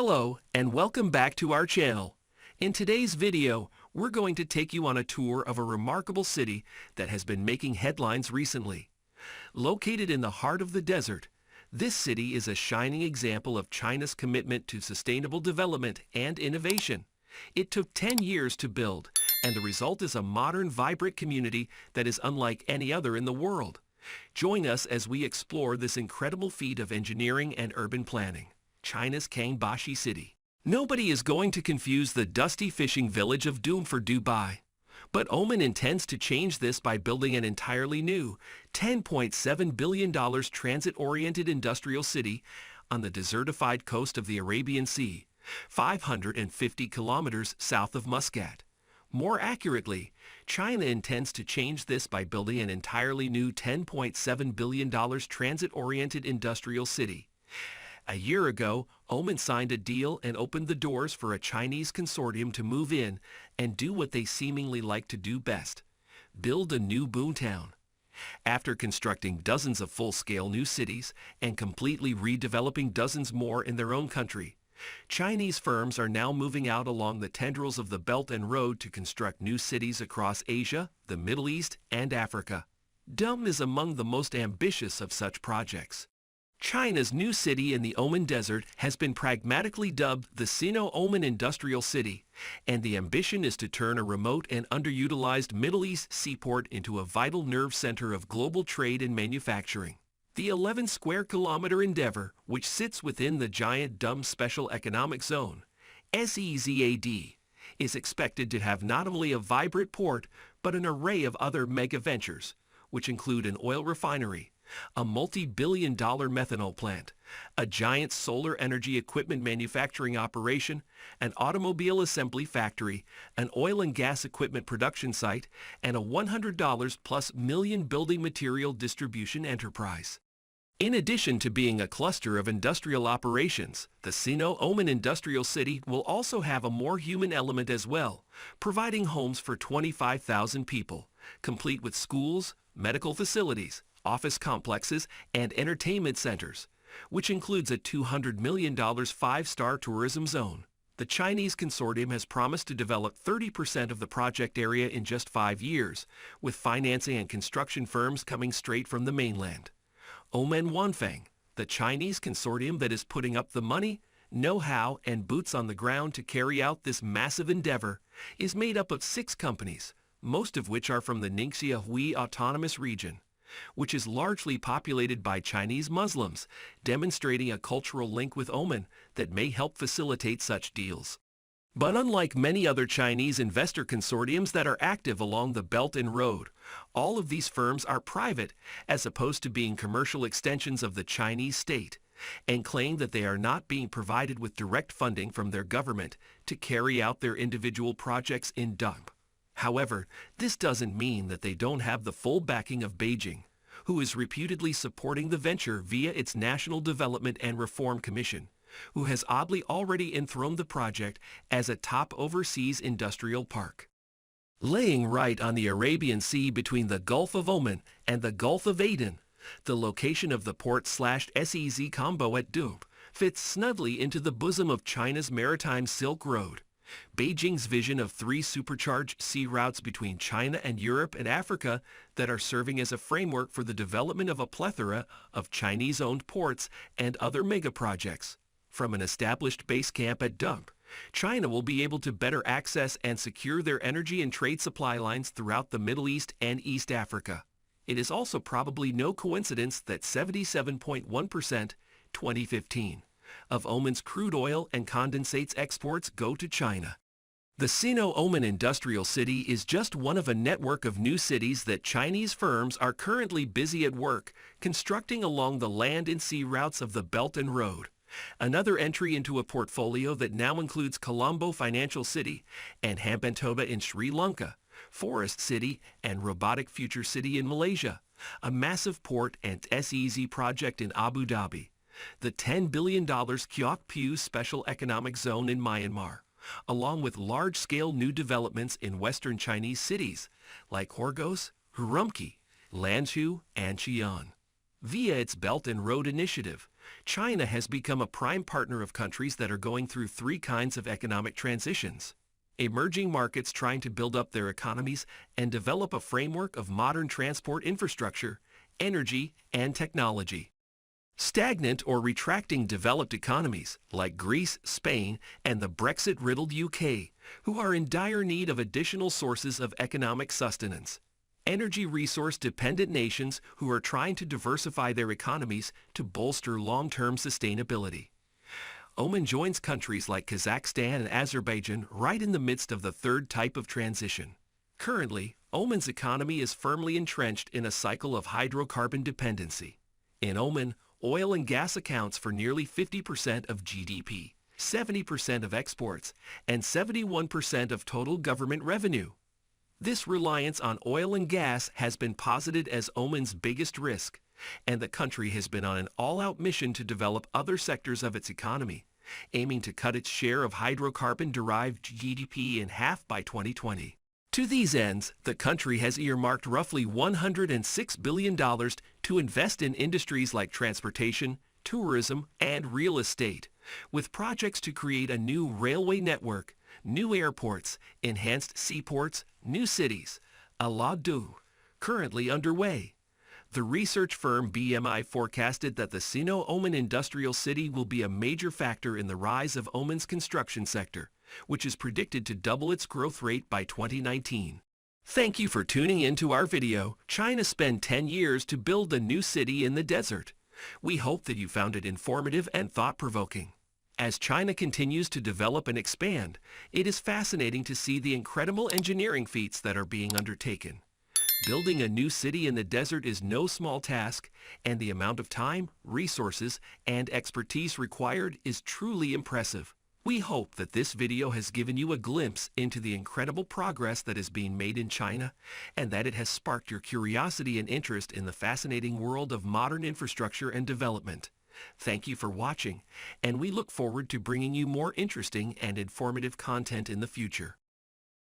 Hello and welcome back to our channel. In today's video, we're going to take you on a tour of a remarkable city that has been making headlines recently. Located in the heart of the desert, this city is a shining example of China's commitment to sustainable development and innovation. It took 10 years to build, and the result is a modern, vibrant community that is unlike any other in the world. Join us as we explore this incredible feat of engineering and urban planning, China's Kangbashi city. Nobody is going to confuse the dusty fishing village of Doom for Dubai. But Oman intends to change this by building an entirely new $10.7 billion transit-oriented industrial city on the desertified coast of the Arabian Sea, 550 kilometers south of Muscat. More accurately, China intends to change this by building an entirely new $10.7 billion transit-oriented industrial city. A year ago, Oman signed a deal and opened the doors for a Chinese consortium to move in and do what they seemingly like to do best: build a new boomtown. After constructing dozens of full-scale new cities and completely redeveloping dozens more in their own country, Chinese firms are now moving out along the tendrils of the Belt and Road to construct new cities across Asia, the Middle East, and Africa. Dum is among the most ambitious of such projects. China's new city in the Oman Desert has been pragmatically dubbed the Sino-Oman Industrial City, and the ambition is to turn a remote and underutilized Middle East seaport into a vital nerve center of global trade and manufacturing. The 11-square-kilometer endeavor, which sits within the giant Dum Special Economic Zone, SEZAD, is expected to have not only a vibrant port, but an array of other mega-ventures, which include an oil refinery, a multi-billion-dollar methanol plant, a giant solar energy equipment manufacturing operation, an automobile assembly factory, an oil and gas equipment production site, and a $100+ million building material distribution enterprise. In addition to being a cluster of industrial operations, the Sino-Oman Industrial City will also have a more human element as well, providing homes for 25,000 people, complete with schools, medical facilities, office complexes, and entertainment centers, which includes a $200 million five-star tourism zone. The Chinese consortium has promised to develop 30% of the project area in just 5 years, with financing and construction firms coming straight from the mainland. Oman Wanfeng, the Chinese consortium that is putting up the money, know-how, and boots on the ground to carry out this massive endeavor, is made up of 6 companies, most of which are from the Ningxia Hui Autonomous Region, which is largely populated by Chinese Muslims, demonstrating a cultural link with Oman that may help facilitate such deals. But unlike many other Chinese investor consortiums that are active along the Belt and Road, all of these firms are private as opposed to being commercial extensions of the Chinese state, and claim that they are not being provided with direct funding from their government to carry out their individual projects in dump. However, this doesn't mean that they don't have the full backing of Beijing, who is reputedly supporting the venture via its National Development and Reform Commission, who has oddly already enthroned the project as a top overseas industrial park. Laying right on the Arabian Sea between the Gulf of Oman and the Gulf of Aden, the location of the port/SEZ combo at Doum fits snugly into the bosom of China's maritime Silk Road. Beijing's vision of 3 supercharged sea routes between China and Europe and Africa that are serving as a framework for the development of a plethora of Chinese-owned ports and other mega-projects. From an established base camp at Dump, China will be able to better access and secure their energy and trade supply lines throughout the Middle East and East Africa. It is also probably no coincidence that 77.1% 2015 of Oman's crude oil and condensates exports go to China. The Sino-Oman Industrial City is just one of a network of new cities that Chinese firms are currently busy at work constructing along the land and sea routes of the Belt and Road. Another entry into a portfolio that now includes Colombo Financial City and Hambantota in Sri Lanka, Forest City and Robotic Future City in Malaysia, a massive port and SEZ project in Abu Dhabi, the $10 billion Kiok Phu Special Economic Zone in Myanmar, along with large-scale new developments in western Chinese cities like Horgos, Urumqi, Lanzhou, and Xi'an. Via its Belt and Road Initiative, China has become a prime partner of countries that are going through three kinds of economic transitions. Emerging markets trying to build up their economies and develop a framework of modern transport infrastructure, energy, and technology. Stagnant or retracting developed economies like Greece, Spain, and the Brexit-riddled UK, who are in dire need of additional sources of economic sustenance. Energy resource-dependent nations who are trying to diversify their economies to bolster long-term sustainability. Oman joins countries like Kazakhstan and Azerbaijan right in the midst of the third type of transition. Currently, Oman's economy is firmly entrenched in a cycle of hydrocarbon dependency. In Oman, oil and gas accounts for nearly 50% of GDP, 70% of exports, and 71% of total government revenue. This reliance on oil and gas has been posited as Oman's biggest risk, and the country has been on an all-out mission to develop other sectors of its economy, aiming to cut its share of hydrocarbon-derived GDP in half by 2020. To these ends, the country has earmarked roughly $106 billion to invest in industries like transportation, tourism, and real estate, with projects to create a new railway network, new airports, enhanced seaports, new cities, a la deux, currently underway. The research firm BMI forecasted that the Sino-Oman Industrial City will be a major factor in the rise of Oman's construction sector, which is predicted to double its growth rate by 2019. Thank you for tuning into our video, China Spent 10 Years to Build a New City in the Desert. We hope that you found it informative and thought-provoking. As China continues to develop and expand, it is fascinating to see the incredible engineering feats that are being undertaken. Building a new city in the desert is no small task, and the amount of time, resources, and expertise required is truly impressive. We hope that this video has given you a glimpse into the incredible progress that is being made in China, and that it has sparked your curiosity and interest in the fascinating world of modern infrastructure and development. Thank you for watching, and we look forward to bringing you more interesting and informative content in the future.